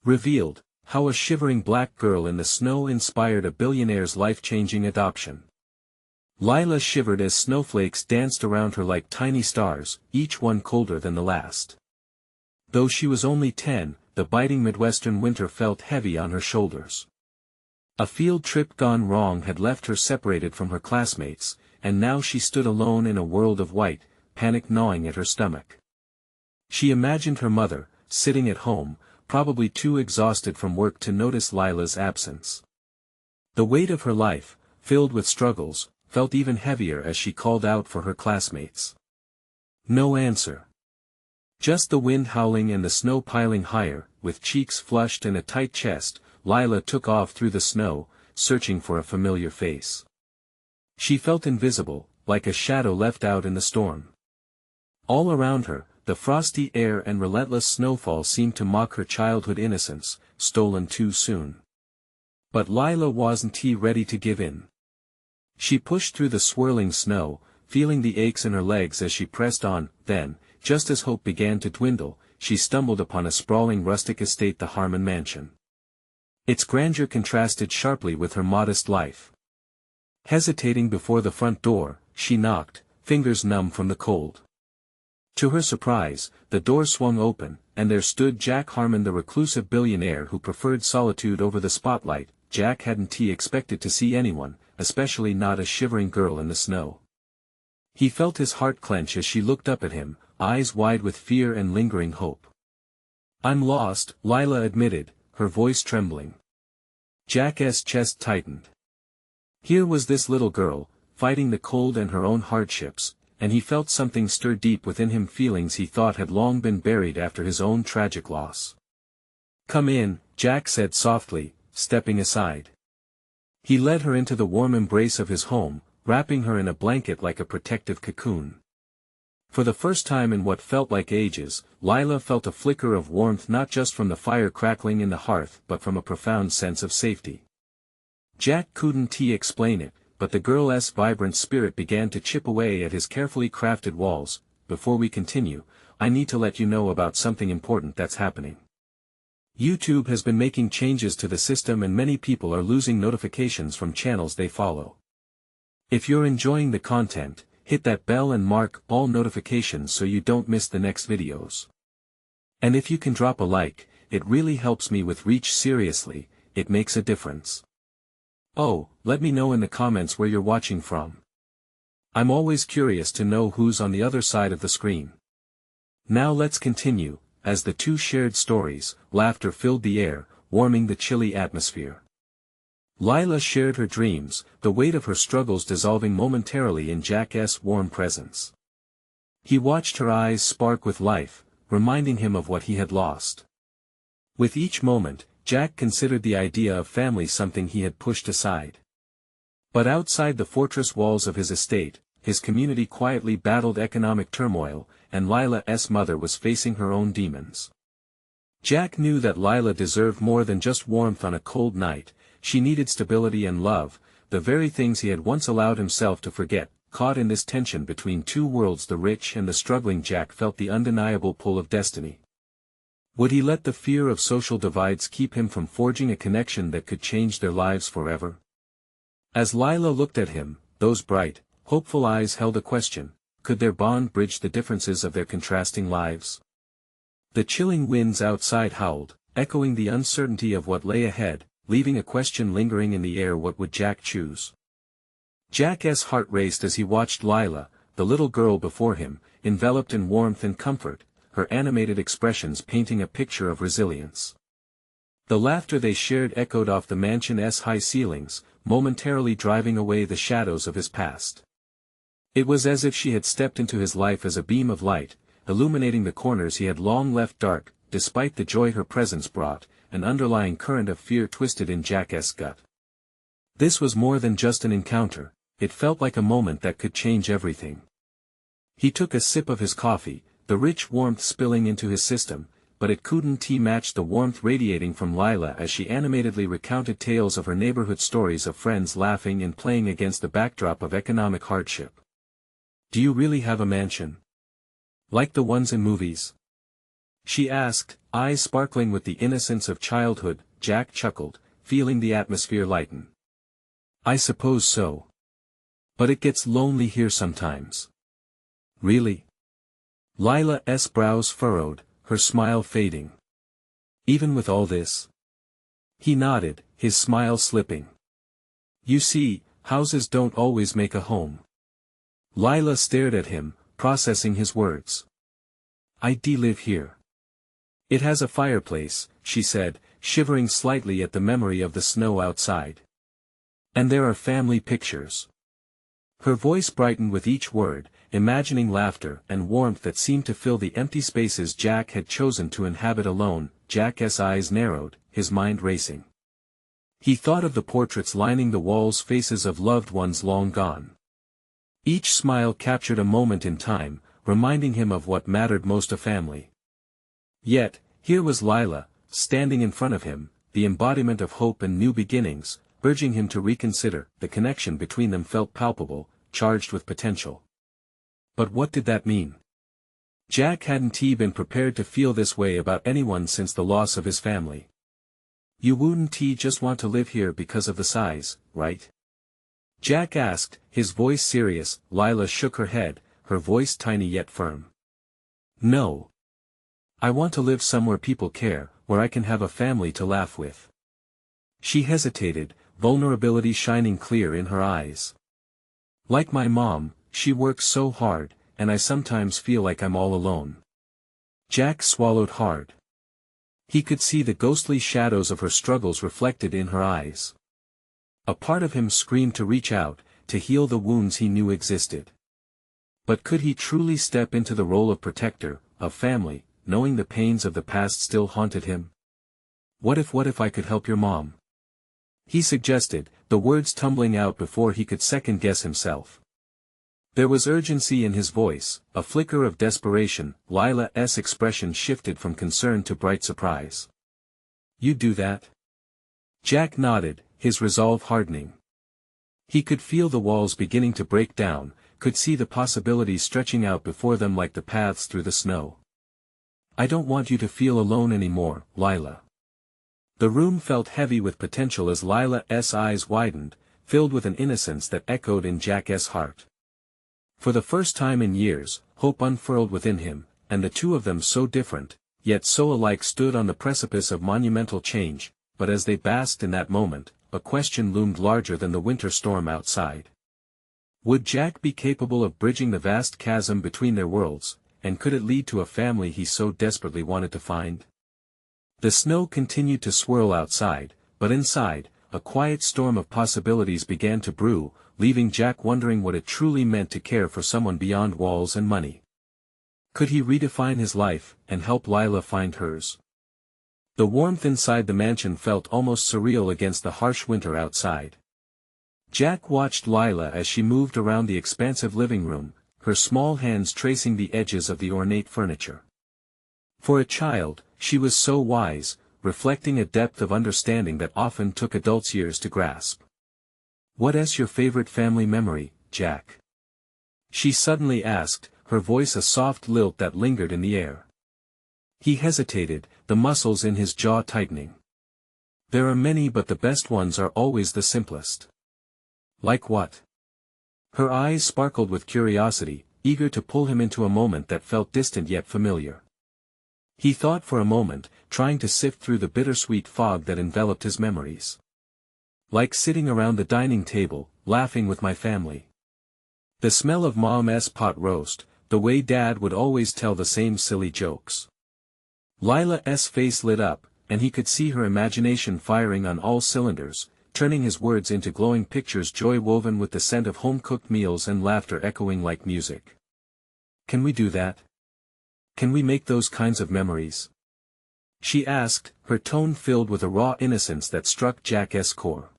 Revealed, how a shivering black girl in the snow inspired a billionaire's life-changing adoption. Lila shivered as snowflakes danced around her like tiny stars, each one colder than the last. Though she was only 10, the biting Midwestern winter felt heavy on her shoulders. A field trip gone wrong had left her separated from her classmates, and now she stood alone in a world of white, panic gnawing at her stomach. She imagined her mother, sitting at home, probably too exhausted from work to notice Lila's absence. The weight of her life, filled with struggles, felt even heavier as she called out for her classmates. No answer. Just the wind howling and the snow piling higher. With cheeks flushed and a tight chest, Lila took off through the snow, searching for a familiar face. She felt invisible, like a shadow left out in the storm. All around her, the frosty air and relentless snowfall seemed to mock her childhood innocence, stolen too soon. But Lila wasn't ready to give in. She pushed through the swirling snow, feeling the aches in her legs as she pressed on. Then, just as hope began to dwindle, she stumbled upon a sprawling rustic estate, the Harmon Mansion. Its grandeur contrasted sharply with her modest life. Hesitating before the front door, she knocked, fingers numb from the cold. To her surprise, the door swung open, and there stood Jack Harmon, the reclusive billionaire who preferred solitude over the spotlight. Jack hadn't expected to see anyone, especially not a shivering girl in the snow. He felt his heart clench as she looked up at him, eyes wide with fear and lingering hope. "I'm lost," Lila admitted, her voice trembling. Jack's chest tightened. Here was this little girl, fighting the cold and her own hardships, and he felt something stir deep within him, feelings he thought had long been buried after his own tragic loss. "Come in," Jack said softly, stepping aside. He led her into the warm embrace of his home, wrapping her in a blanket like a protective cocoon. For the first time in what felt like ages, Lila felt a flicker of warmth, not just from the fire crackling in the hearth but from a profound sense of safety. Jack couldn't explain it, but the girl's vibrant spirit began to chip away at his carefully crafted walls. "Before we continue, I need to let you know about something important that's happening. YouTube has been making changes to the system and many people are losing notifications from channels they follow. If you're enjoying the content, hit that bell and mark all notifications so you don't miss the next videos. And if you can drop a like, it really helps me with reach. Seriously, it makes a difference. Oh, let me know in the comments where you're watching from. I'm always curious to know who's on the other side of the screen." Now let's continue. As the two shared stories, laughter filled the air, warming the chilly atmosphere. Lila shared her dreams, the weight of her struggles dissolving momentarily in Jack's warm presence. He watched her eyes spark with life, reminding him of what he had lost. With each moment, Jack considered the idea of family something he had pushed aside. But outside the fortress walls of his estate, his community quietly battled economic turmoil, and Lila's mother was facing her own demons. Jack knew that Lila deserved more than just warmth on a cold night. She needed stability and love, the very things he had once allowed himself to forget. Caught in this tension between two worlds, the rich and the struggling, Jack felt the undeniable pull of destiny. Would he let the fear of social divides keep him from forging a connection that could change their lives forever? As Lila looked at him, those bright, hopeful eyes held a question: could their bond bridge the differences of their contrasting lives? The chilling winds outside howled, echoing the uncertainty of what lay ahead, leaving a question lingering in the air: what would Jack choose? Jack's heart raced as he watched Lila, the little girl before him, enveloped in warmth and comfort, her animated expressions painting a picture of resilience. The laughter they shared echoed off the mansion's high ceilings, momentarily driving away the shadows of his past. It was as if she had stepped into his life as a beam of light, illuminating the corners he had long left dark. Despite the joy her presence brought, an underlying current of fear twisted in Jack's gut. This was more than just an encounter, it felt like a moment that could change everything. He took a sip of his coffee, the rich warmth spilling into his system, but it couldn't match the warmth radiating from Lila as she animatedly recounted tales of her neighborhood, stories of friends laughing and playing against the backdrop of economic hardship. "Do you really have a mansion? Like the ones in movies?" she asked, eyes sparkling with the innocence of childhood. Jack chuckled, feeling the atmosphere lighten. I suppose so. But it gets lonely here sometimes. Really? Lila's brows furrowed, her smile fading. Even with all this? He nodded, his smile slipping. You see, houses don't always make a home. Lila stared at him, processing his words. I live here. It has a fireplace, she said, shivering slightly at the memory of the snow outside. And there are family pictures. Her voice brightened with each word, imagining laughter and warmth that seemed to fill the empty spaces Jack had chosen to inhabit alone. Jack's eyes narrowed, his mind racing. He thought of the portraits lining the walls, faces of loved ones long gone. Each smile captured a moment in time, reminding him of what mattered most to family. Yet, here was Lila, standing in front of him, the embodiment of hope and new beginnings, urging him to reconsider. The connection between them felt palpable, charged with potential. But what did that mean? Jack hadn't been prepared to feel this way about anyone since the loss of his family. You wouldn't just want to live here because of the size, right? Jack asked, his voice serious. Lila shook her head, her voice tiny yet firm. No. I want to live somewhere people care, where I can have a family to laugh with. She hesitated, vulnerability shining clear in her eyes. Like my mom, she works so hard, and I sometimes feel like I'm all alone. Jack swallowed hard. He could see the ghostly shadows of her struggles reflected in her eyes. A part of him screamed to reach out, to heal the wounds he knew existed. But could he truly step into the role of protector, of family, knowing the pains of the past still haunted him? What if I could help your mom? He suggested, the words tumbling out before he could second-guess himself. There was urgency in his voice, a flicker of desperation. Lila's expression shifted from concern to bright surprise. You'd do that? Jack nodded, his resolve hardening. He could feel the walls beginning to break down, could see the possibilities stretching out before them like the paths through the snow. I don't want you to feel alone anymore, Lila. The room felt heavy with potential as Lila's eyes widened, filled with an innocence that echoed in Jack's heart. For the first time in years, hope unfurled within him, and the two of them so different, yet so alike stood on the precipice of monumental change. But as they basked in that moment, a question loomed larger than the winter storm outside. Would Jack be capable of bridging the vast chasm between their worlds, and could it lead to a family he so desperately wanted to find? The snow continued to swirl outside, but inside, a quiet storm of possibilities began to brew, leaving Jack wondering what it truly meant to care for someone beyond walls and money. Could he redefine his life, and help Lila find hers? The warmth inside the mansion felt almost surreal against the harsh winter outside. Jack watched Lila as she moved around the expansive living room, her small hands tracing the edges of the ornate furniture. For a child, she was so wise, reflecting a depth of understanding that often took adults years to grasp. What's your favorite family memory, Jack? She suddenly asked, her voice a soft lilt that lingered in the air. He hesitated, the muscles in his jaw tightening. There are many, but the best ones are always the simplest. Like what? Her eyes sparkled with curiosity, eager to pull him into a moment that felt distant yet familiar. He thought for a moment, trying to sift through the bittersweet fog that enveloped his memories. Like sitting around the dining table, laughing with my family. The smell of Mom's pot roast, the way Dad would always tell the same silly jokes. Lila's face lit up, and he could see her imagination firing on all cylinders, turning his words into glowing pictures, joy woven with the scent of home-cooked meals and laughter echoing like music. Can we do that? Can we make those kinds of memories? She asked, her tone filled with a raw innocence that struck Jack's core.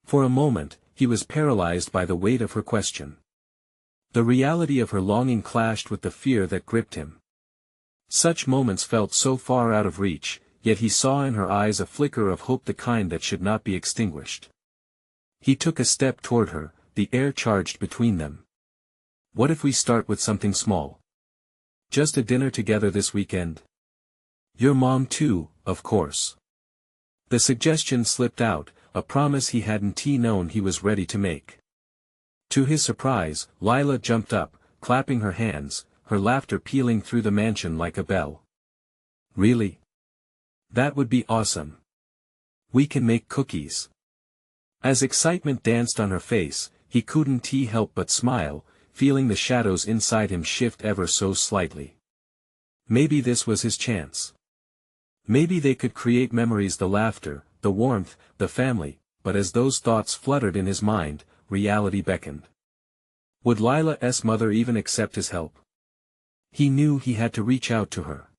For a moment, he was paralyzed by the weight of her question. The reality of her longing clashed with the fear that gripped him. Such moments felt so far out of reach, yet he saw in her eyes a flicker of hope, the kind that should not be extinguished. He took a step toward her, the air charged between them. What if we start with something small? Just a dinner together this weekend? Your mom too, of course. The suggestion slipped out, a promise he hadn't known he was ready to make. To his surprise, Lila jumped up, clapping her hands, her laughter pealing through the mansion like a bell. Really? That would be awesome. We can make cookies. As excitement danced on her face, he couldn't help but smile, feeling the shadows inside him shift ever so slightly. Maybe this was his chance. Maybe they could create memories, the laughter, the warmth, the family, but as those thoughts fluttered in his mind, reality beckoned. Would Lila's mother even accept his help? He knew he had to reach out to her.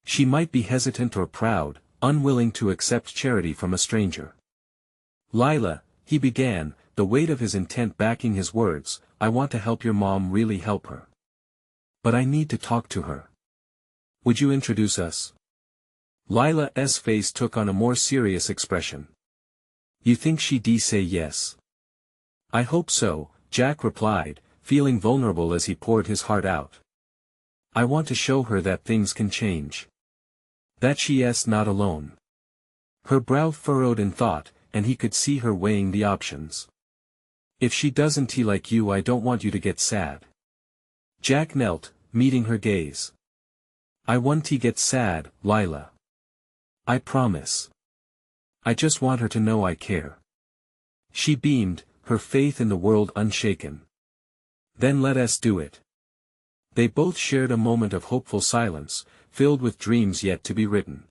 She might be hesitant or proud, unwilling to accept charity from a stranger. Lila, he began, the weight of his intent backing his words, I want to help your mom, really help her. But I need to talk to her. Would you introduce us? Lila's face took on a more serious expression. You think she'd say yes? I hope so, Jack replied, feeling vulnerable as he poured his heart out. I want to show her that things can change. That she's not alone. Her brow furrowed in thought, and he could see her weighing the options. If she doesn't like you, I don't want you to get sad. Jack knelt, meeting her gaze. I won't get sad, Lila. I promise. I just want her to know I care. She beamed, her faith in the world unshaken. Then let us do it. They both shared a moment of hopeful silence, filled with dreams yet to be written.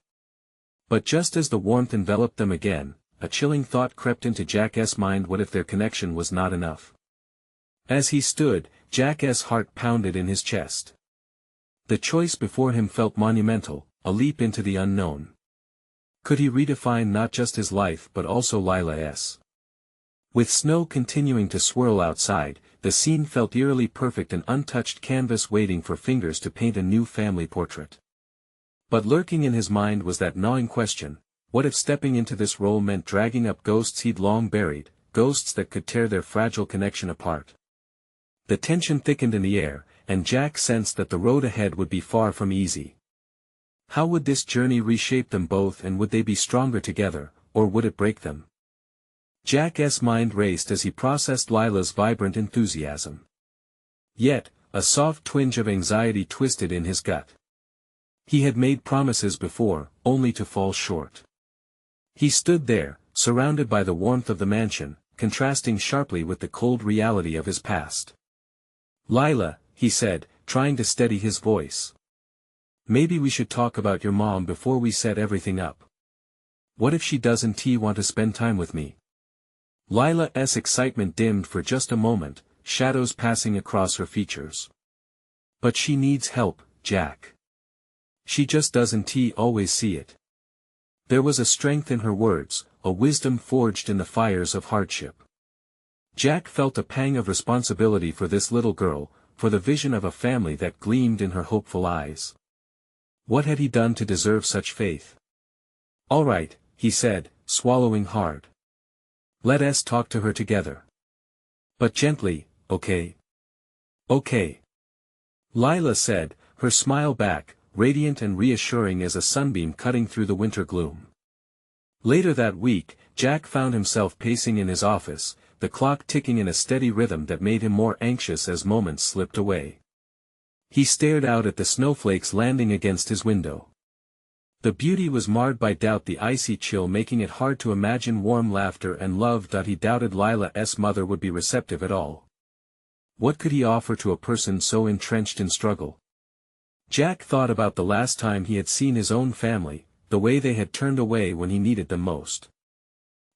But just as the warmth enveloped them again, a chilling thought crept into Jack's mind. What if their connection was not enough? As he stood, Jack's heart pounded in his chest. The choice before him felt monumental, a leap into the unknown. Could he redefine not just his life but also Lila's? With snow continuing to swirl outside, the scene felt eerily perfect, an untouched canvas waiting for fingers to paint a new family portrait. But lurking in his mind was that gnawing question, what if stepping into this role meant dragging up ghosts he'd long buried, ghosts that could tear their fragile connection apart? The tension thickened in the air, and Jack sensed that the road ahead would be far from easy. How would this journey reshape them both, and would they be stronger together, or would it break them? Jack's mind raced as he processed Lila's vibrant enthusiasm. Yet, a soft twinge of anxiety twisted in his gut. He had made promises before, only to fall short. He stood there, surrounded by the warmth of the mansion, contrasting sharply with the cold reality of his past. Lila, he said, trying to steady his voice. Maybe we should talk about your mom before we set everything up. What if she doesn't want to spend time with me? Lila's excitement dimmed for just a moment, shadows passing across her features. But she needs help, Jack. She just doesn't always see it. There was a strength in her words, a wisdom forged in the fires of hardship. Jack felt a pang of responsibility for this little girl, for the vision of a family that gleamed in her hopeful eyes. What had he done to deserve such faith? All right, he said, swallowing hard. Let us talk to her together. But gently, okay? Okay. Lila said, her smile back, radiant and reassuring as a sunbeam cutting through the winter gloom. Later that week, Jack found himself pacing in his office, the clock ticking in a steady rhythm that made him more anxious as moments slipped away. He stared out at the snowflakes landing against his window. The beauty was marred by doubt, the icy chill making it hard to imagine warm laughter and love. He doubted Lila's mother would be receptive at all. What could he offer to a person so entrenched in struggle? Jack thought about the last time he had seen his own family, the way they had turned away when he needed them most.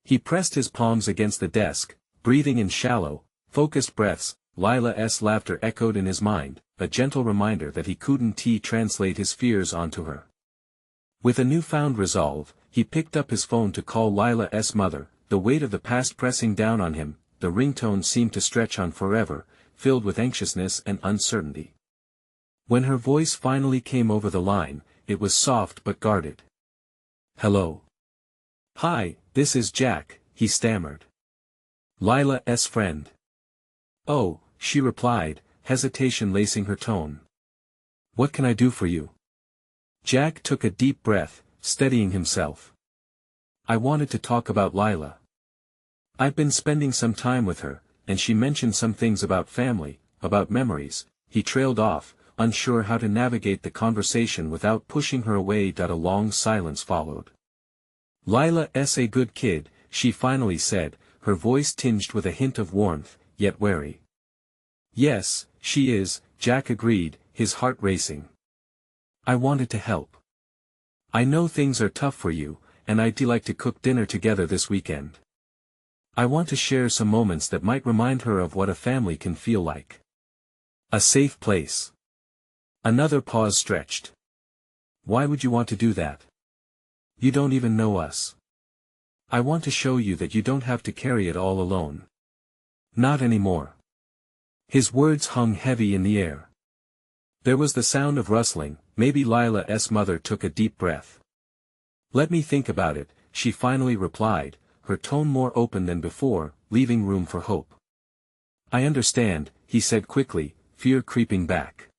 He pressed his palms against the desk, breathing in shallow, focused breaths. Lila's laughter echoed in his mind, a gentle reminder that he couldn't translate his fears onto her. With a newfound resolve, he picked up his phone to call Lila's mother, the weight of the past pressing down on him. The ringtone seemed to stretch on forever, filled with anxiousness and uncertainty. When her voice finally came over the line, it was soft but guarded. Hello. Hi, this is Jack, he stammered. Lila's friend. Oh, she replied, hesitation lacing her tone. What can I do for you? Jack took a deep breath, steadying himself. I wanted to talk about Lila. I've been spending some time with her, and she mentioned some things about family, about memories. He trailed off, unsure how to navigate the conversation without pushing her away. A long silence followed. Lila's a good kid, she finally said, her voice tinged with a hint of warmth, yet wary. Yes, she is, Jack agreed, his heart racing. I wanted to help. I know things are tough for you, and I'd like to cook dinner together this weekend. I want to share some moments that might remind her of what a family can feel like. A safe place. Another pause stretched. Why would you want to do that? You don't even know us. I want to show you that you don't have to carry it all alone. Not anymore. His words hung heavy in the air. There was the sound of rustling. Maybe Lila's mother took a deep breath. Let me think about it, she finally replied, her tone more open than before, leaving room for hope. I understand, he said quickly, fear creeping back.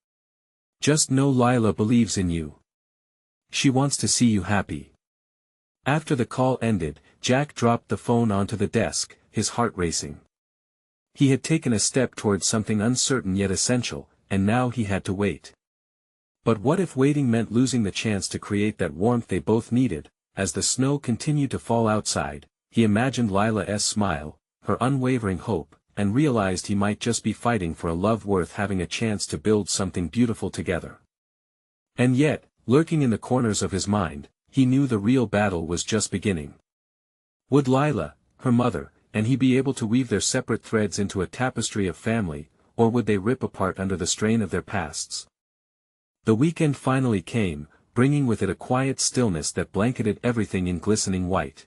Just know Lila believes in you. She wants to see you happy. After the call ended, Jack dropped the phone onto the desk, his heart racing. He had taken a step towards something uncertain yet essential, and now he had to wait. But what if waiting meant losing the chance to create that warmth they both needed? As the snow continued to fall outside, he imagined Lila's smile, her unwavering hope, and realized he might just be fighting for a love worth having a chance to build something beautiful together. And yet, lurking in the corners of his mind, he knew the real battle was just beginning. Would Lila, her mother, and he be able to weave their separate threads into a tapestry of family, or would they rip apart under the strain of their pasts? The weekend finally came, bringing with it a quiet stillness that blanketed everything in glistening white.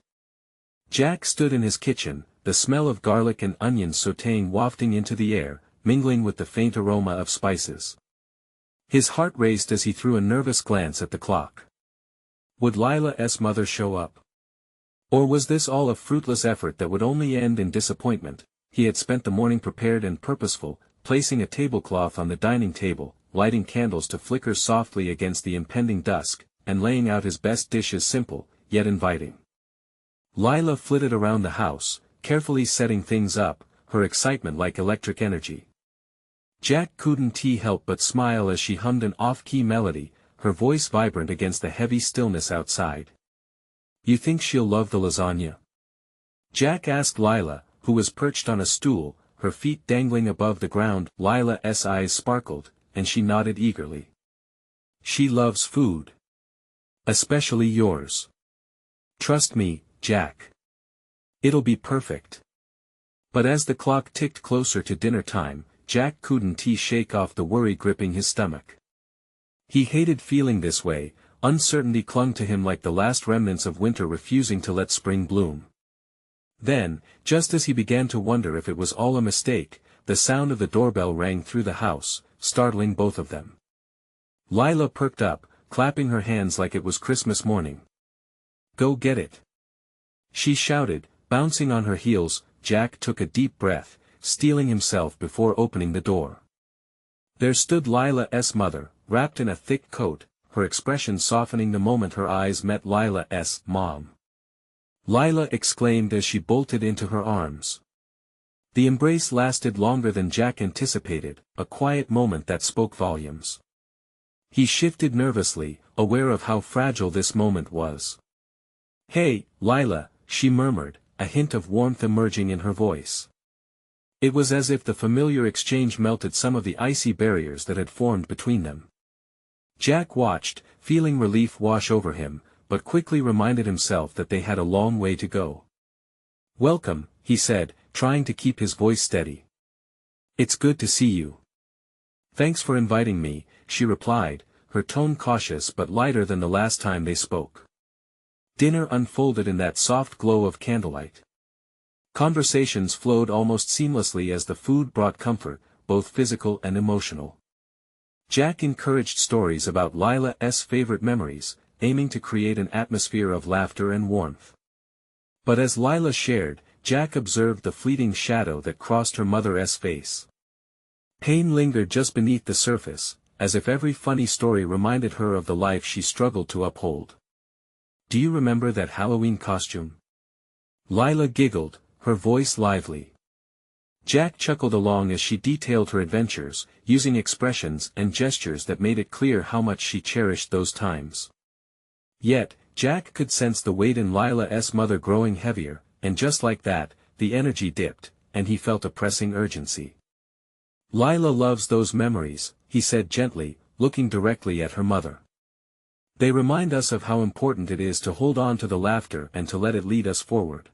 Jack stood in his kitchen, the smell of garlic and onions sautéing wafting into the air, mingling with the faint aroma of spices. His heart raced as he threw a nervous glance at the clock. Would Lila's mother show up? Or was this all a fruitless effort that would only end in disappointment? He had spent the morning prepared and purposeful, placing a tablecloth on the dining table, lighting candles to flicker softly against the impending dusk, and laying out his best dishes simple, yet inviting. Lila flitted around the house, carefully setting things up, her excitement like electric energy. Jack couldn't help but smile as she hummed an off-key melody, her voice vibrant against the heavy stillness outside. You think she'll love the lasagna? Jack asked Lila, who was perched on a stool, her feet dangling above the ground. Lila's eyes sparkled, and she nodded eagerly. She loves food. Especially yours. Trust me, Jack. It'll be perfect. But as the clock ticked closer to dinner time, Jack couldn't shake off the worry gripping his stomach. He hated feeling this way. Uncertainty clung to him like the last remnants of winter refusing to let spring bloom. Then, just as he began to wonder if it was all a mistake, the sound of the doorbell rang through the house, startling both of them. Lila perked up, clapping her hands like it was Christmas morning. Go get it! She shouted, bouncing on her heels. Jack took a deep breath, steeling himself before opening the door. There stood Lila's mother, wrapped in a thick coat, her expression softening the moment her eyes met Lila's mom. Lila exclaimed as she bolted into her arms. The embrace lasted longer than Jack anticipated, a quiet moment that spoke volumes. He shifted nervously, aware of how fragile this moment was. Hey, Lila, she murmured, a hint of warmth emerging in her voice. It was as if the familiar exchange melted some of the icy barriers that had formed between them. Jack watched, feeling relief wash over him, but quickly reminded himself that they had a long way to go. Welcome, he said, trying to keep his voice steady. It's good to see you. Thanks for inviting me, she replied, her tone cautious but lighter than the last time they spoke. Dinner unfolded in that soft glow of candlelight. Conversations flowed almost seamlessly as the food brought comfort, both physical and emotional. Jack encouraged stories about Lila's favorite memories, aiming to create an atmosphere of laughter and warmth. But as Lila shared, Jack observed the fleeting shadow that crossed her mother's face. Pain lingered just beneath the surface, as if every funny story reminded her of the life she struggled to uphold. "Do you remember that Halloween costume?" Lila giggled, her voice lively. Jack chuckled along as she detailed her adventures, using expressions and gestures that made it clear how much she cherished those times. Yet, Jack could sense the weight in Lila's mother growing heavier, and just like that, the energy dipped, and he felt a pressing urgency. "Lila loves those memories," he said gently, looking directly at her mother. "They remind us of how important it is to hold on to the laughter and to let it lead us forward."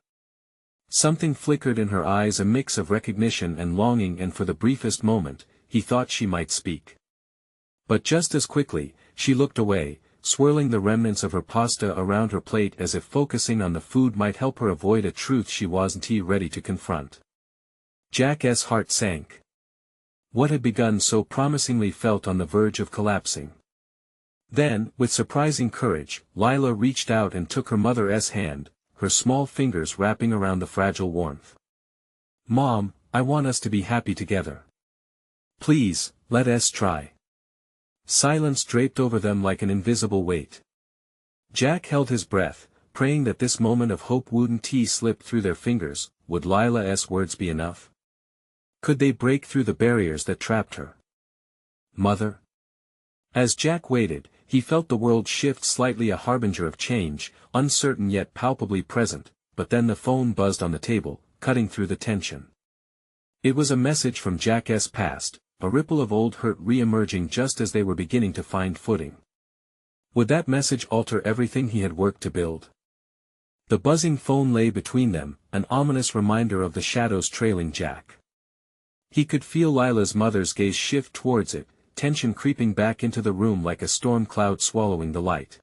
Something flickered in her eyes, a mix of recognition and longing, and for the briefest moment, he thought she might speak. But just as quickly, she looked away, swirling the remnants of her pasta around her plate as if focusing on the food might help her avoid a truth she wasn't ready to confront. Jack's heart sank. What had begun so promisingly felt on the verge of collapsing. Then, with surprising courage, Lila reached out and took her mother's hand, her small fingers wrapping around the fragile warmth. "Mom, I want us to be happy together. Please, let us try." Silence draped over them like an invisible weight. Jack held his breath, praying that this moment of hope wouldn't slip through their fingers. Would Lila's words be enough? Could they break through the barriers that trapped her? "Mother?" As Jack waited, he felt the world shift slightly, a harbinger of change, uncertain yet palpably present, but then the phone buzzed on the table, cutting through the tension. It was a message from Jack's past, a ripple of old hurt re-emerging just as they were beginning to find footing. Would that message alter everything he had worked to build? The buzzing phone lay between them, an ominous reminder of the shadows trailing Jack. He could feel Lila's mother's gaze shift towards it, tension creeping back into the room like a storm cloud swallowing the light.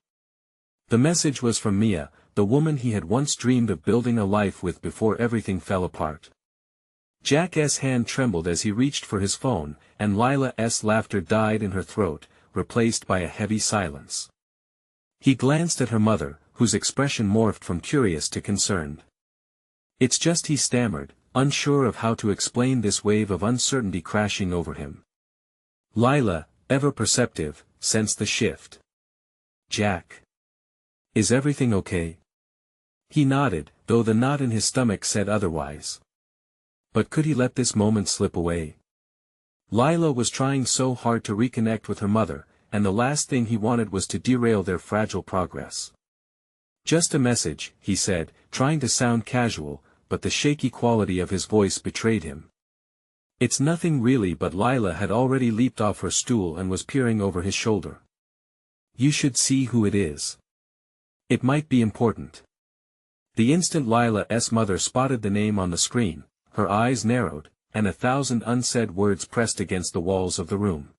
The message was from Mia, the woman he had once dreamed of building a life with before everything fell apart. Jack's hand trembled as he reached for his phone, and Lila's laughter died in her throat, replaced by a heavy silence. He glanced at her mother, whose expression morphed from curious to concerned. "It's just," he stammered, unsure of how to explain this wave of uncertainty crashing over him. Lila, ever perceptive, sensed the shift. "Jack. Is everything okay?" He nodded, though the knot in his stomach said otherwise. But could he let this moment slip away? Lila was trying so hard to reconnect with her mother, and the last thing he wanted was to derail their fragile progress. "Just a message," he said, trying to sound casual, but the shaky quality of his voice betrayed him. "It's nothing really," but Lila had already leaped off her stool and was peering over his shoulder. "You should see who it is. It might be important." The instant Lila's mother spotted the name on the screen, her eyes narrowed, and 1,000 unsaid words pressed against the walls of the room.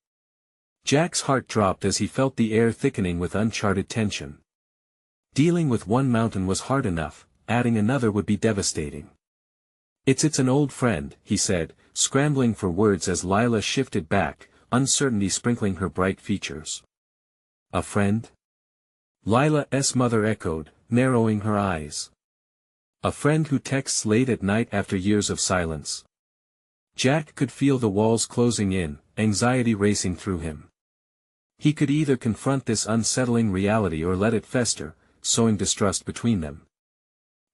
Jack's heart dropped as he felt the air thickening with uncharted tension. Dealing with one mountain was hard enough, adding another would be devastating. It's an old friend," he said, scrambling for words as Lila shifted back, uncertainty sprinkling her bright features. "A friend?" Lila's mother echoed, narrowing her eyes. "A friend who texts late at night after years of silence." Jack could feel the walls closing in, anxiety racing through him. He could either confront this unsettling reality or let it fester, sowing distrust between them.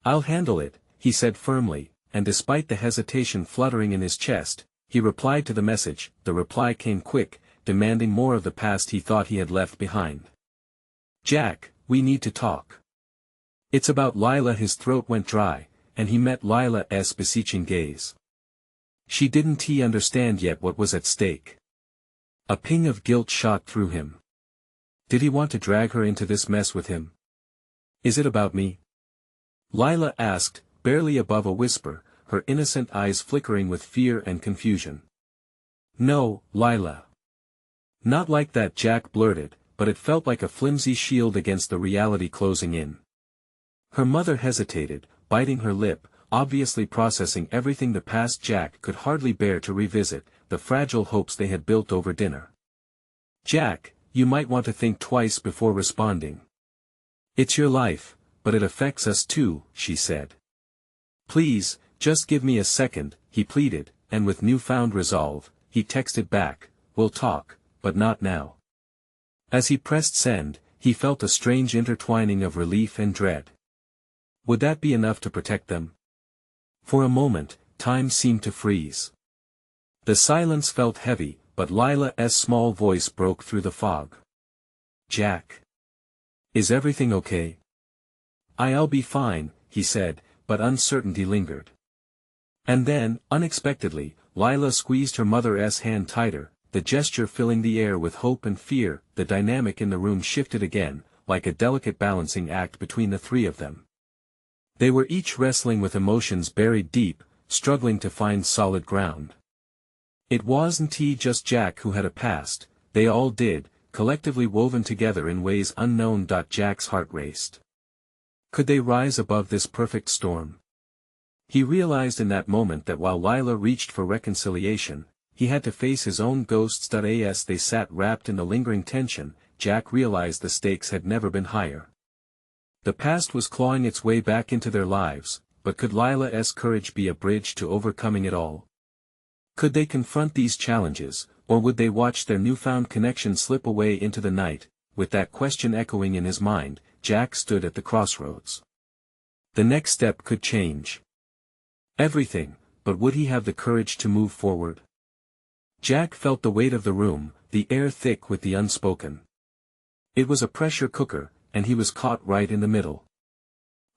"I'll handle it," he said firmly, and despite the hesitation fluttering in his chest, he replied to the message. The reply came quick, demanding more of the past he thought he had left behind. "Jack, we need to talk. It's about Lila." His throat went dry, and he met Lila's beseeching gaze. She didn't understand yet what was at stake. A ping of guilt shot through him. Did he want to drag her into this mess with him? "Is it about me?" Lila asked, barely above a whisper, her innocent eyes flickering with fear and confusion. "No, Lila. Not like that," Jack blurted, but it felt like a flimsy shield against the reality closing in. Her mother hesitated, biting her lip, obviously processing everything the past. Jack could hardly bear to revisit the fragile hopes they had built over dinner. "Jack, you might want to think twice before responding. It's your life, but it affects us too," she said. "Please, just give me a second," he pleaded, and with newfound resolve, he texted back, "We'll talk, but not now. As he pressed send, he felt a strange intertwining of relief and dread. Would that be enough to protect them? For a moment, time seemed to freeze. The silence felt heavy, but Lila's small voice broke through the fog. "Jack. Is everything okay?" "I'll be fine," he said, but uncertainty lingered. And then, unexpectedly, Lila squeezed her mother's hand tighter, the gesture filling the air with hope and fear. The dynamic in the room shifted again, like a delicate balancing act between the three of them. They were each wrestling with emotions buried deep, struggling to find solid ground. It wasn't just Jack who had a past, they all did, collectively woven together in ways unknown. Jack's heart raced. Could they rise above this perfect storm? He realized in that moment that while Lila reached for reconciliation, he had to face his own ghosts. As they sat wrapped in the lingering tension, Jack realized the stakes had never been higher. The past was clawing its way back into their lives, but could Lila's courage be a bridge to overcoming it all? Could they confront these challenges, or would they watch their newfound connection slip away into the night? With that question echoing in his mind, Jack stood at the crossroads. The next step could change everything, but would he have the courage to move forward? Jack felt the weight of the room, the air thick with the unspoken. It was a pressure cooker, and he was caught right in the middle.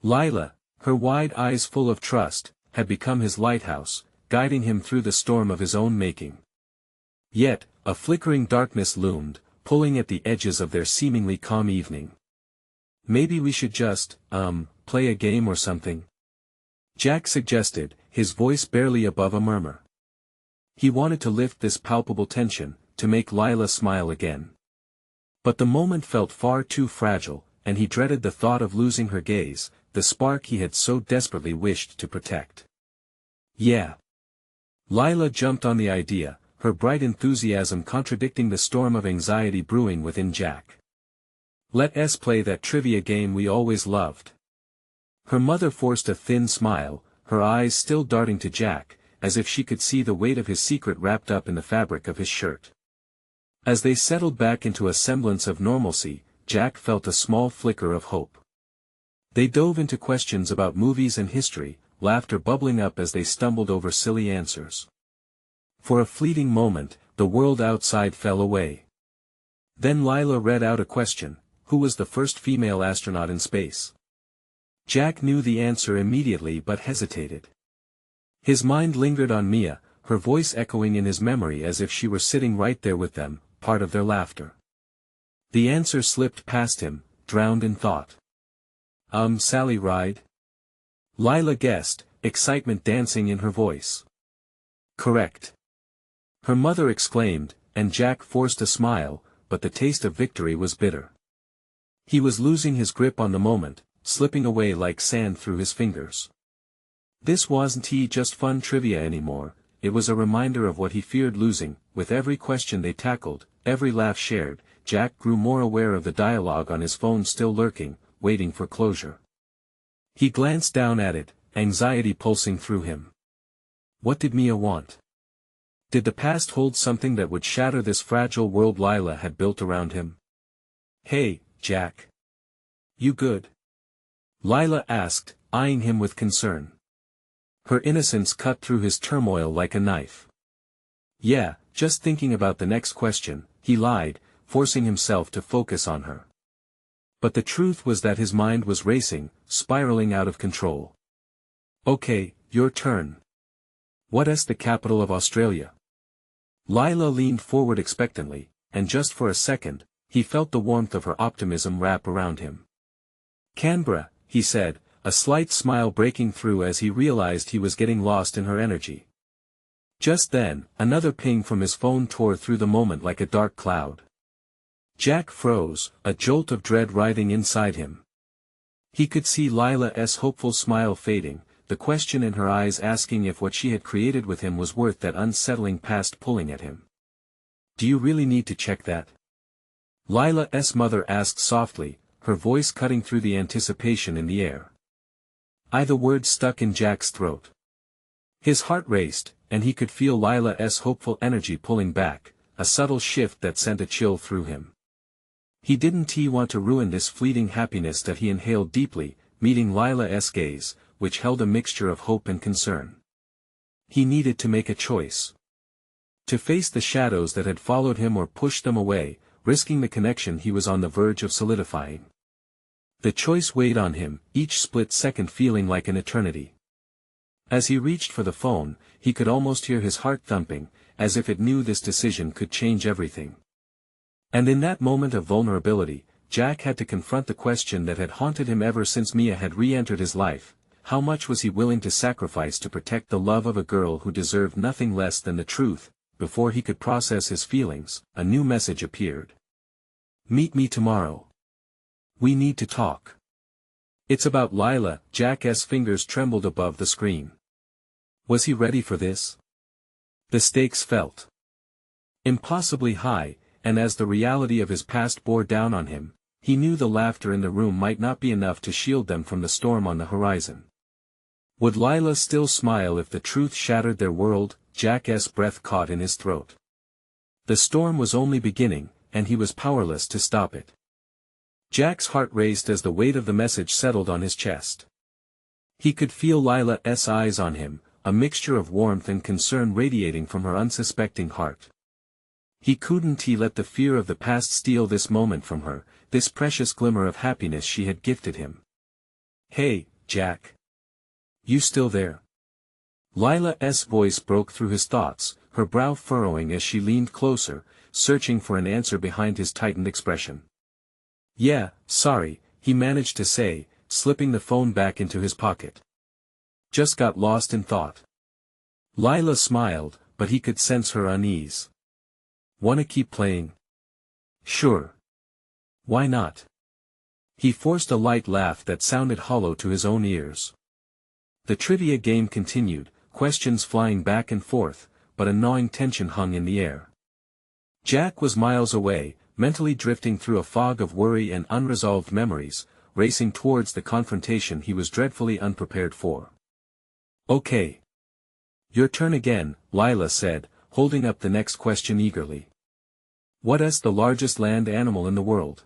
Lila, her wide eyes full of trust, had become his lighthouse, guiding him through the storm of his own making. Yet, a flickering darkness loomed, pulling at the edges of their seemingly calm evening. "Maybe we should just, play a game or something?" Jack suggested, his voice barely above a murmur. He wanted to lift this palpable tension, to make Lila smile again. But the moment felt far too fragile, and he dreaded the thought of losing her gaze, the spark he had so desperately wished to protect. "Yeah." Lila jumped on the idea, her bright enthusiasm contradicting the storm of anxiety brewing within Jack. "Let's play that trivia game we always loved." Her mother forced a thin smile, her eyes still darting to Jack, as if she could see the weight of his secret wrapped up in the fabric of his shirt. As they settled back into a semblance of normalcy, Jack felt a small flicker of hope. They dove into questions about movies and history, laughter bubbling up as they stumbled over silly answers. For a fleeting moment, the world outside fell away. Then Lila read out a question: who was the first female astronaut in space? Jack knew the answer immediately but hesitated. His mind lingered on Mia, her voice echoing in his memory as if she were sitting right there with them, part of their laughter. The answer slipped past him, drowned in thought. Sally Ride?" Lila guessed, excitement dancing in her voice. "Correct." Her mother exclaimed, and Jack forced a smile, but the taste of victory was bitter. He was losing his grip on the moment, slipping away like sand through his fingers. This wasn't just fun trivia anymore, it was a reminder of what he feared losing. With every question they tackled, every laugh shared, Jack grew more aware of the dialogue on his phone still lurking, waiting for closure. He glanced down at it, anxiety pulsing through him. What did Mia want? Did the past hold something that would shatter this fragile world Lila had built around him? "Hey, Jack. You good?" Lila asked, eyeing him with concern. Her innocence cut through his turmoil like a knife. "Yeah, just thinking about the next question," he lied, forcing himself to focus on her. But the truth was that his mind was racing, spiraling out of control. "Okay, your turn. What's the capital of Australia?" Lila leaned forward expectantly, and just for a second, he felt the warmth of her optimism wrap around him. "Canberra," he said, a slight smile breaking through as he realized he was getting lost in her energy. Just then, another ping from his phone tore through the moment like a dark cloud. Jack froze, a jolt of dread writhing inside him. He could see Lila's hopeful smile fading, the question in her eyes asking if what she had created with him was worth that unsettling past pulling at him. "Do you really need to check that?" Lila's mother asked softly, her voice cutting through the anticipation in the air. The word stuck in Jack's throat. His heart raced, and he could feel Lila's hopeful energy pulling back, a subtle shift that sent a chill through him. He didn't want to ruin this fleeting happiness that he inhaled deeply, meeting Lila's gaze, which held a mixture of hope and concern. He needed to make a choice. To face the shadows that had followed him or push them away, risking the connection he was on the verge of solidifying. The choice weighed on him, each split second feeling like an eternity. As he reached for the phone, he could almost hear his heart thumping, as if it knew this decision could change everything. And in that moment of vulnerability, Jack had to confront the question that had haunted him ever since Mia had re-entered his life: how much was he willing to sacrifice to protect the love of a girl who deserved nothing less than the truth? Before he could process his feelings, a new message appeared. "Meet me tomorrow. We need to talk." "It's about Lila." Jack's fingers trembled above the screen. Was he ready for this? The stakes felt impossibly high, and as the reality of his past bore down on him, he knew the laughter in the room might not be enough to shield them from the storm on the horizon. Would Lila still smile if the truth shattered their world? Jack's breath caught in his throat. The storm was only beginning, and he was powerless to stop it. Jack's heart raced as the weight of the message settled on his chest. He could feel Lila's eyes on him, a mixture of warmth and concern radiating from her unsuspecting heart. He couldn't let the fear of the past steal this moment from her, this precious glimmer of happiness she had gifted him. "Hey, Jack. You still there?" Lila's voice broke through his thoughts, her brow furrowing as she leaned closer, searching for an answer behind his tightened expression. "Yeah, sorry," he managed to say, slipping the phone back into his pocket. "Just got lost in thought." Lila smiled, but he could sense her unease. "Wanna keep playing?" "Sure. Why not?" He forced a light laugh that sounded hollow to his own ears. The trivia game continued, questions flying back and forth, but a gnawing tension hung in the air. Jack was miles away, mentally drifting through a fog of worry and unresolved memories, racing towards the confrontation he was dreadfully unprepared for. "Okay. Your turn again," Lila said, holding up the next question eagerly. "What is the largest land animal in the world?"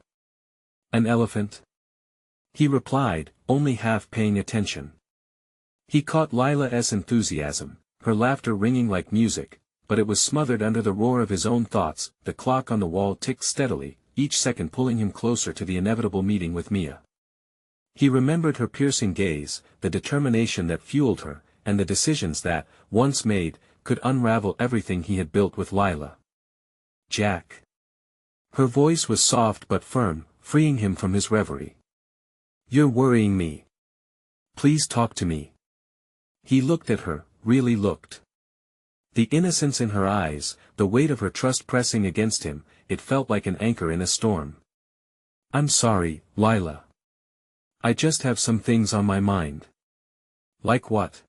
"An elephant?" he replied, only half paying attention. He caught Lila's enthusiasm, her laughter ringing like music, but it was smothered under the roar of his own thoughts. The clock on the wall ticked steadily, each second pulling him closer to the inevitable meeting with Mia. He remembered her piercing gaze, the determination that fueled her, and the decisions that, once made, could unravel everything he had built with Lila. "Jack." Her voice was soft but firm, freeing him from his reverie. "You're worrying me. Please talk to me." He looked at her, really looked. The innocence in her eyes, the weight of her trust pressing against him, it felt like an anchor in a storm. "I'm sorry, Lila. I just have some things on my mind." "Like what?"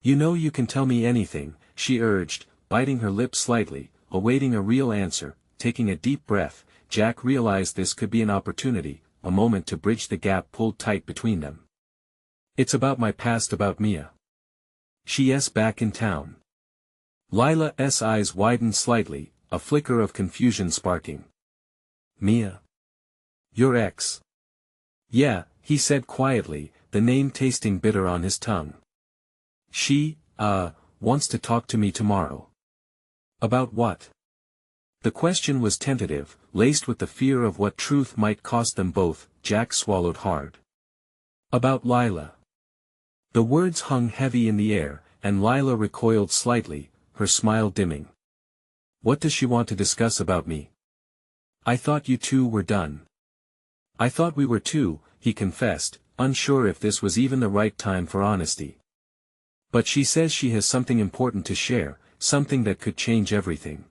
"You know you can tell me anything," she urged, biting her lip slightly, awaiting a real answer. Taking a deep breath, Jack realized this could be an opportunity, a moment to bridge the gap pulled tight between them. "It's about my past, about Mia. She's back in town." Lila's eyes widened slightly, a flicker of confusion sparking. "Mia? Your ex?" "Yeah," he said quietly, the name tasting bitter on his tongue. "She, wants to talk to me tomorrow." "About what?" The question was tentative, laced with the fear of what truth might cost them both. Jack swallowed hard. "About Lila." The words hung heavy in the air, and Lila recoiled slightly, her smile dimming. "What does she want to discuss about me?" "I thought you two were done." "I thought we were too," he confessed, unsure if this was even the right time for honesty. "But she says she has something important to share, something that could change everything."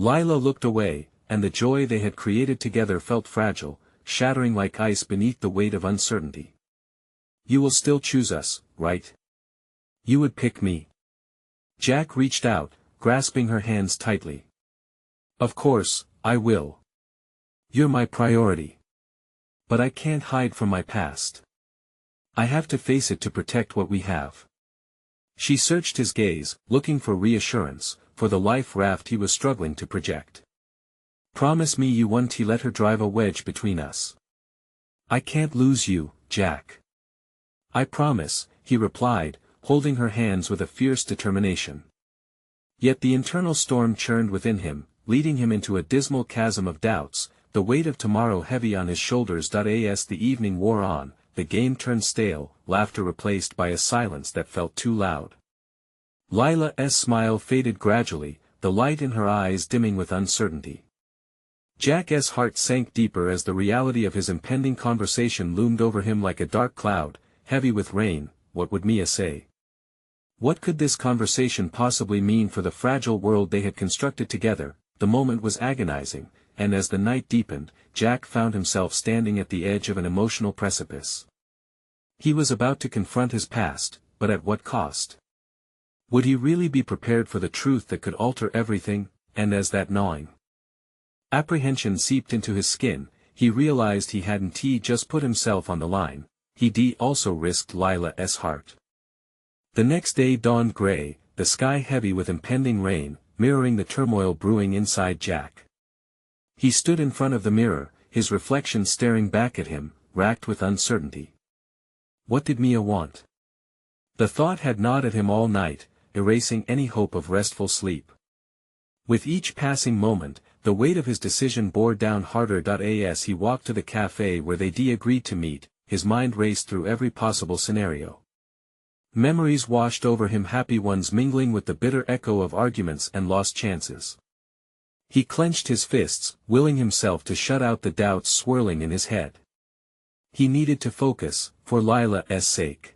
Lila looked away, and the joy they had created together felt fragile, shattering like ice beneath the weight of uncertainty. "You will still choose us, right? You would pick me." Jack reached out, grasping her hands tightly. "Of course, I will. You're my priority. But I can't hide from my past. I have to face it to protect what we have." She searched his gaze, looking for reassurance, for the life raft he was struggling to project. Promise me you won't let her drive a wedge between us. I can't lose you, Jack. I promise, he replied, holding her hands with a fierce determination. Yet the internal storm churned within him, leading him into a dismal chasm of doubts, the weight of tomorrow heavy on his shoulders. As the evening wore on, the game turned stale, laughter replaced by a silence that felt too loud. Lila's smile faded gradually, the light in her eyes dimming with uncertainty. Jack's heart sank deeper as the reality of his impending conversation loomed over him like a dark cloud, heavy with rain. What would Mia say? What could this conversation possibly mean for the fragile world they had constructed together? The moment was agonizing, and as the night deepened, Jack found himself standing at the edge of an emotional precipice. He was about to confront his past, but at what cost? Would he really be prepared for the truth that could alter everything? And as that gnawing apprehension seeped into his skin, he realized he hadn't just put himself on the line, he'd also risked Lila's heart. The next day dawned gray, the sky heavy with impending rain, mirroring the turmoil brewing inside Jack. He stood in front of the mirror, his reflection staring back at him, racked with uncertainty. What did Mia want? The thought had gnawed at him all night, erasing any hope of restful sleep. With each passing moment, the weight of his decision bore down harder. As he walked to the cafe where they'd agreed to meet, his mind raced through every possible scenario. Memories washed over him, happy ones mingling with the bitter echo of arguments and lost chances. He clenched his fists, willing himself to shut out the doubts swirling in his head. He needed to focus, for Lila's sake.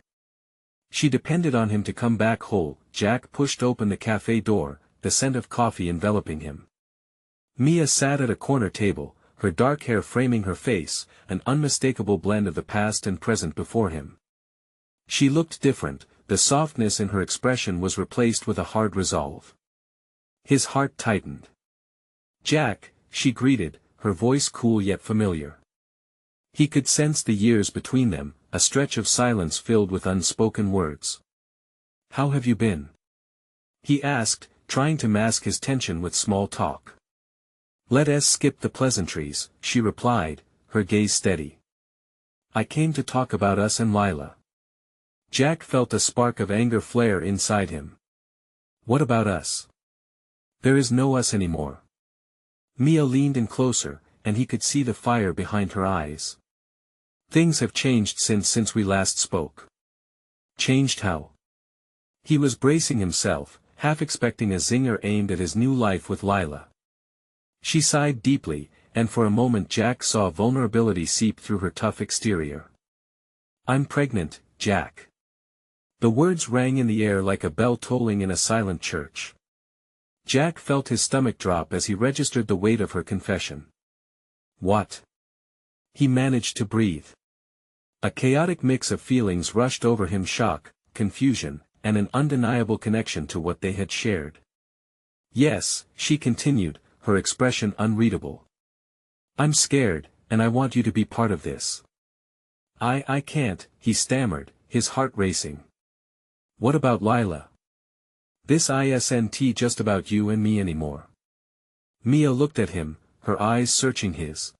She depended on him to come back whole. Jack pushed open the cafe door, the scent of coffee enveloping him. Mia sat at a corner table, her dark hair framing her face, an unmistakable blend of the past and present before him. She looked different, the softness in her expression was replaced with a hard resolve. His heart tightened. Jack, she greeted, her voice cool yet familiar. He could sense the years between them, a stretch of silence filled with unspoken words. How have you been? He asked, trying to mask his tension with small talk. Let's skip the pleasantries, she replied, her gaze steady. I came to talk about us and Lila. Jack felt a spark of anger flare inside him. What about us? There is no us anymore. Mia leaned in closer, and he could see the fire behind her eyes. Things have changed since we last spoke. Changed how? He was bracing himself, half expecting a zinger aimed at his new life with Lila. She sighed deeply, and for a moment Jack saw vulnerability seep through her tough exterior. I'm pregnant, Jack. The words rang in the air like a bell tolling in a silent church. Jack felt his stomach drop as he registered the weight of her confession. What? He managed to breathe. A chaotic mix of feelings rushed over him: shock, confusion, and an undeniable connection to what they had shared. Yes, she continued, her expression unreadable. I'm scared, and I want you to be part of this. I can't, he stammered, his heart racing. What about Lila? This isn't just about you and me anymore. Mia looked at him, her eyes searching his.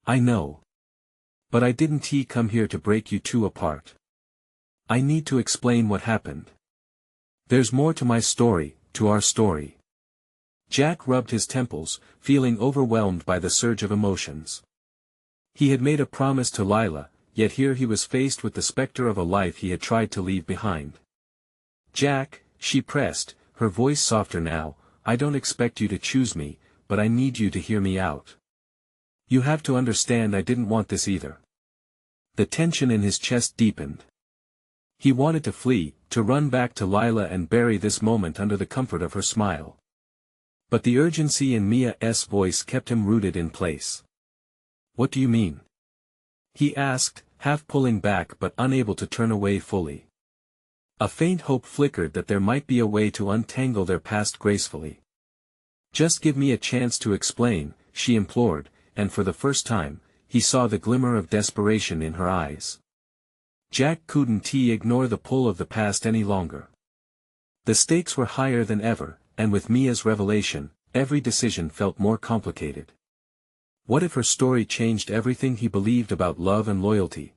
I know. But I didn't come here to break you two apart. I need to explain what happened. There's more to my story, to our story. Jack rubbed his temples, feeling overwhelmed by the surge of emotions. He had made a promise to Lila, yet here he was faced with the specter of a life he had tried to leave behind. Jack, she pressed, her voice softer now, I don't expect you to choose me, but I need you to hear me out. You have to understand I didn't want this either. The tension in his chest deepened. He wanted to flee, to run back to Lila and bury this moment under the comfort of her smile. But the urgency in Mia's voice kept him rooted in place. What do you mean? He asked, half pulling back but unable to turn away fully. A faint hope flickered that there might be a way to untangle their past gracefully. Just give me a chance to explain, she implored, and for the first time, he saw the glimmer of desperation in her eyes. Jack couldn't ignore the pull of the past any longer. The stakes were higher than ever, and with Mia's revelation, every decision felt more complicated. What if her story changed everything he believed about love and loyalty?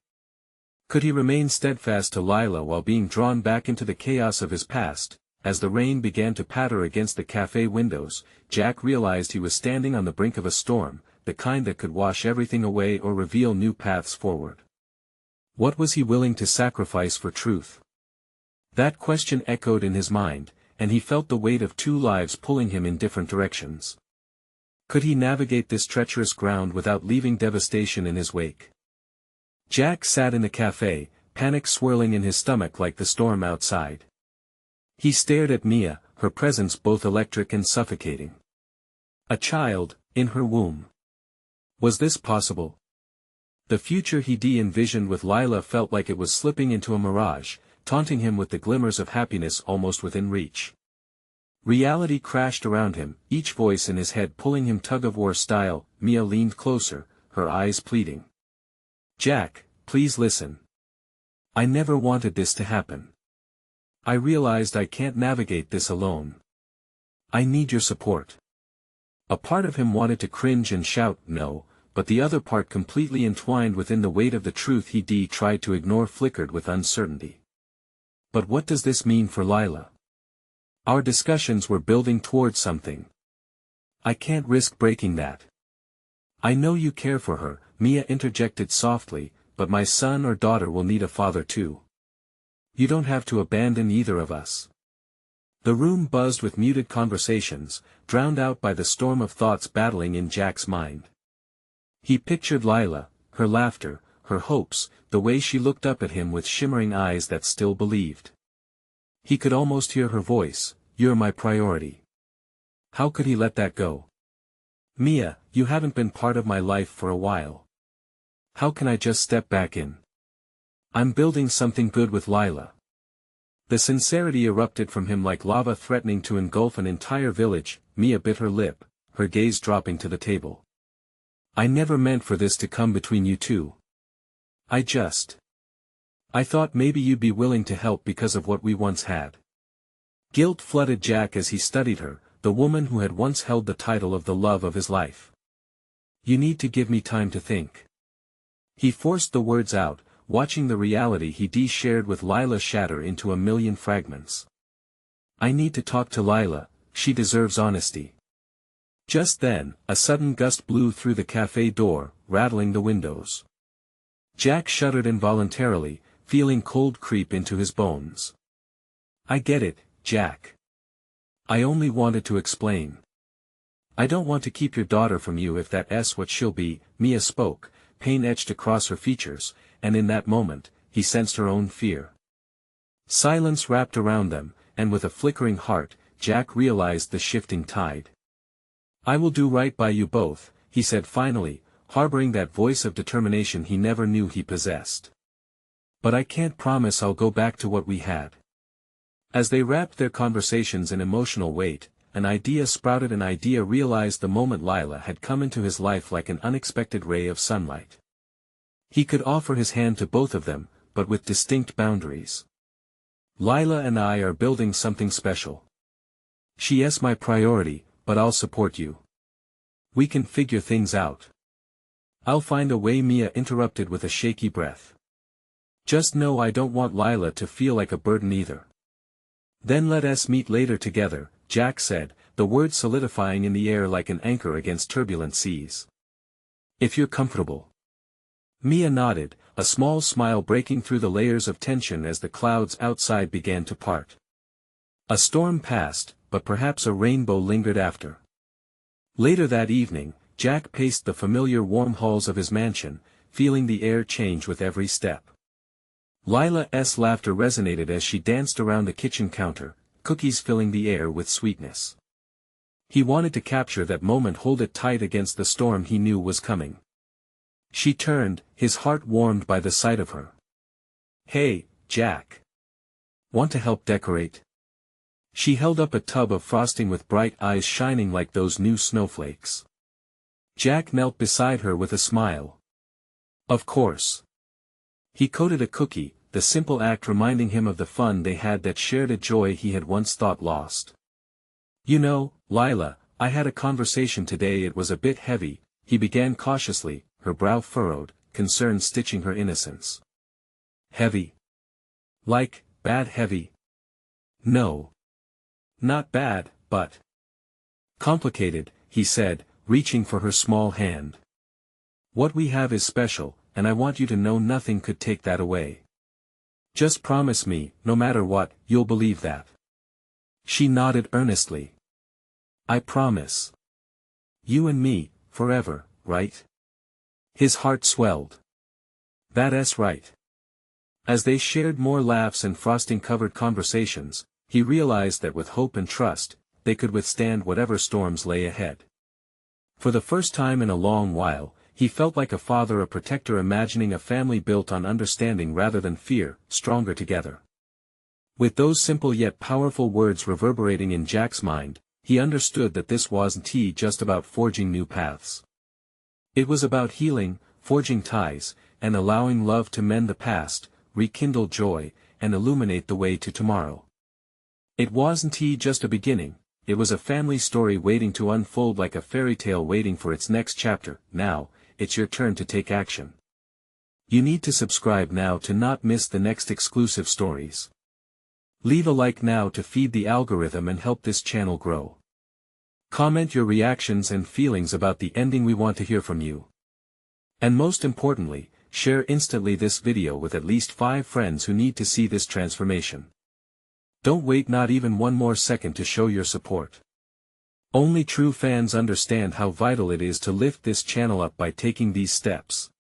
Could he remain steadfast to Lila while being drawn back into the chaos of his past? As the rain began to patter against the cafe windows, Jack realized he was standing on the brink of a storm, the kind that could wash everything away or reveal new paths forward. What was he willing to sacrifice for truth? That question echoed in his mind, and he felt the weight of two lives pulling him in different directions. Could he navigate this treacherous ground without leaving devastation in his wake? Jack sat in the cafe, panic swirling in his stomach like the storm outside. He stared at Mia, her presence both electric and suffocating. A child, in her womb. Was this possible? The future he envisioned with Lila felt like it was slipping into a mirage, taunting him with the glimmers of happiness almost within reach. Reality crashed around him, each voice in his head pulling him tug-of-war style. Mia leaned closer, her eyes pleading. Jack, please listen. I never wanted this to happen. I realized I can't navigate this alone. I need your support. A part of him wanted to cringe and shout no, but the other part completely entwined within the weight of the truth he tried to ignore flickered with uncertainty. But what does this mean for Lila? Our discussions were building towards something. I can't risk breaking that. I know you care for her, Mia interjected softly, but my son or daughter will need a father too. You don't have to abandon either of us. The room buzzed with muted conversations, drowned out by the storm of thoughts battling in Jack's mind. He pictured Lila, her laughter, her hopes, the way she looked up at him with shimmering eyes that still believed. He could almost hear her voice, "You're my priority." How could he let that go? Mia, you haven't been part of my life for a while. How can I just step back in? I'm building something good with Lila. The sincerity erupted from him like lava threatening to engulf an entire village. Mia bit her lip, her gaze dropping to the table. I never meant for this to come between you two. I thought maybe you'd be willing to help because of what we once had. Guilt flooded Jack as he studied her, the woman who had once held the title of the love of his life. You need to give me time to think. He forced the words out, watching the reality he shared with Lila shatter into a million fragments. I need to talk to Lila, she deserves honesty. Just then, a sudden gust blew through the cafe door, rattling the windows. Jack shuddered involuntarily, feeling cold creep into his bones. I get it, Jack. I only wanted to explain. I don't want to keep your daughter from you if that's what she'll be. Mia spoke, pain etched across her features, and in that moment, he sensed her own fear. Silence wrapped around them, and with a flickering heart, Jack realized the shifting tide. I will do right by you both, he said finally, harboring that voice of determination he never knew he possessed. But I can't promise I'll go back to what we had. As they wrapped their conversations in emotional weight, an idea sprouted. An idea realized the moment Lila had come into his life like an unexpected ray of sunlight. He could offer his hand to both of them, but with distinct boundaries. Lila and I are building something special. She is my priority, but I'll support you. We can figure things out. I'll find a way. Mia interrupted with a shaky breath. Just know I don't want Lila to feel like a burden either. Then let us meet later together, Jack said, the words solidifying in the air like an anchor against turbulent seas. If you're comfortable. Mia nodded, a small smile breaking through the layers of tension as the clouds outside began to part. A storm passed, but perhaps a rainbow lingered after. Later that evening, Jack paced the familiar warm halls of his mansion, feeling the air change with every step. Lila's laughter resonated as she danced around the kitchen counter, cookies filling the air with sweetness. He wanted to capture that moment, hold it tight against the storm he knew was coming. She turned, his heart warmed by the sight of her. Hey, Jack. Want to help decorate? She held up a tub of frosting with bright eyes shining like those new snowflakes. Jack knelt beside her with a smile. Of course. He coated a cookie, the simple act reminding him of the fun they had that shared a joy he had once thought lost. "You know, Lila, I had a conversation today. It was a bit heavy," he began cautiously, her brow furrowed, concern stitching her innocence. "Heavy? Like, bad heavy?" "No. Not bad, but complicated," he said, reaching for her small hand. "What we have is special, and I want you to know nothing could take that away. Just promise me, no matter what, you'll believe that." She nodded earnestly. "I promise. You and me, forever, right?" His heart swelled. "That's right." As they shared more laughs and frosting-covered conversations, he realized that with hope and trust, they could withstand whatever storms lay ahead. For the first time in a long while, he felt like a father, a protector, imagining a family built on understanding rather than fear, stronger together. With those simple yet powerful words reverberating in Jack's mind, he understood that this wasn't just about forging new paths. It was about healing, forging ties, and allowing love to mend the past, rekindle joy, and illuminate the way to tomorrow. It wasn't just a beginning, it was a family story waiting to unfold, like a fairy tale waiting for its next chapter. Now, it's your turn to take action. You need to subscribe now to not miss the next exclusive stories. Leave a like now to feed the algorithm and help this channel grow. Comment your reactions and feelings about the ending. We want to hear from you. And most importantly, share instantly this video with at least 5 friends who need to see this transformation. Don't wait not even one more second to show your support. Only true fans understand how vital it is to lift this channel up by taking these steps.